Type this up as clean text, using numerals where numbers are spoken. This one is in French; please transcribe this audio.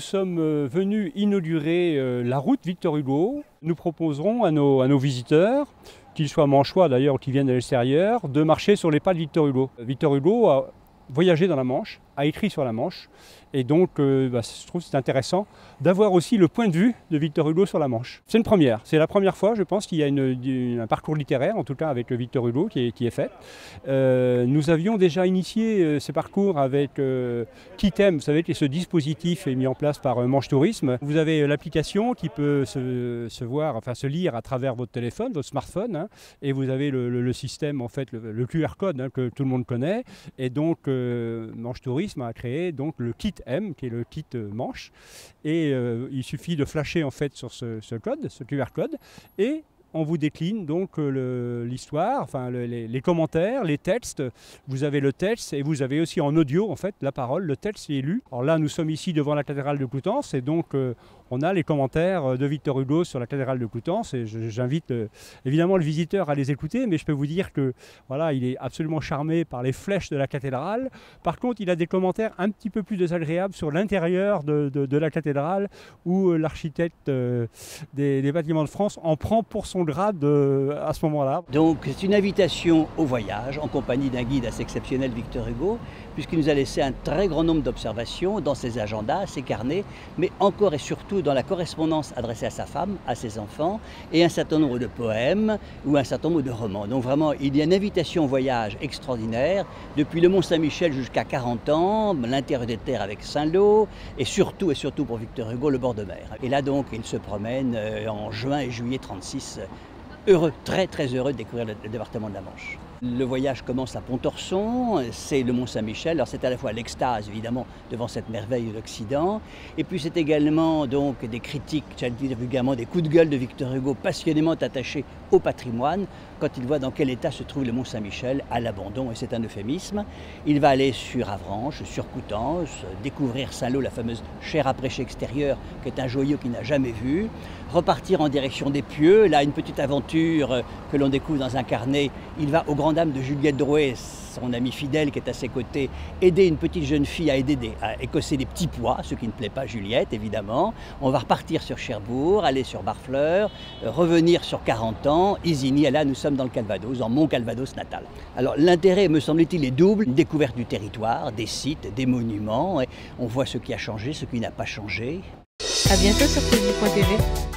sommes venus inaugurer la route Victor Hugo. Nous proposerons à nos visiteurs, qu'ils soient manchois d'ailleurs ou qui viennent de l'extérieur, de marcher sur les pas de Victor Hugo. Victor Hugo a voyagé dans la Manche, a écrit sur la Manche, et donc je trouve que c'est intéressant d'avoir aussi le point de vue de Victor Hugo sur la Manche. C'est une première, c'est la première fois je pense qu'il y a un parcours littéraire, en tout cas avec Victor Hugo qui est fait. Nous avions déjà initié ce parcours avec Kitem, vous savez que ce dispositif est mis en place par Manche Tourisme. Vous avez l'application qui peut se lire à travers votre téléphone, votre smartphone, hein, et vous avez le système, en fait, le QR code, hein, que tout le monde connaît, et donc Manche Tourisme a créé donc le kit M, qui est le kit Manche, et il suffit de flasher en fait sur ce code, ce QR code, et on vous décline donc l'histoire, enfin les commentaires, les textes. Vous avez le texte et vous avez aussi en audio en fait la parole, le texte est lu. Alors là nous sommes ici devant la cathédrale de Coutances et donc on a les commentaires de Victor Hugo sur la cathédrale de Coutances et j'invite évidemment le visiteur à les écouter, mais je peux vous dire que voilà, il est absolument charmé par les flèches de la cathédrale. Par contre il a des commentaires un petit peu plus désagréables sur l'intérieur de la cathédrale où l'architecte des bâtiments de France en prend pour son grade à ce moment-là. Donc c'est une invitation au voyage en compagnie d'un guide assez exceptionnel, Victor Hugo, puisqu'il nous a laissé un très grand nombre d'observations dans ses agendas, ses carnets, mais encore et surtout dans la correspondance adressée à sa femme, à ses enfants, et un certain nombre de poèmes ou un certain nombre de romans. Donc vraiment, il y a une invitation au voyage extraordinaire, depuis le Mont-Saint-Michel jusqu'à 40 ans, l'intérieur des terres avec Saint-Lô, et surtout pour Victor Hugo, le bord de mer. Et là donc, il se promène en juin et juillet 36, heureux, très heureux de découvrir le département de la Manche. Le voyage commence à Pontorson, c'est le Mont-Saint-Michel, alors c'est à la fois l'extase évidemment devant cette merveille de l'Occident, et puis c'est également donc des critiques, j'allais dire vulgairement des coups de gueule de Victor Hugo passionnément attachés au patrimoine, quand il voit dans quel état se trouve le Mont-Saint-Michel à l'abandon, et c'est un euphémisme. Il va aller sur Avranches, sur Coutances, découvrir Saint-Lô, la fameuse chaire à prêcher extérieure, qui est un joyau qu'il n'a jamais vu, repartir en direction des Pieux, là une petite aventure que l'on découvre dans un carnet, il va aux grandes dames de Juliette Drouet, son ami fidèle qui est à ses côtés, aider une petite jeune fille à écosser des petits pois, ce qui ne plaît pas à Juliette évidemment. On va repartir sur Cherbourg, aller sur Barfleur, revenir sur 40 ans, Isigny, et là nous sommes dans le Calvados, dans mon Calvados natal. Alors l'intérêt me semble-t-il est double, une découverte du territoire, des sites, des monuments, et on voit ce qui a changé, ce qui n'a pas changé. À bientôt sur Tv.tv.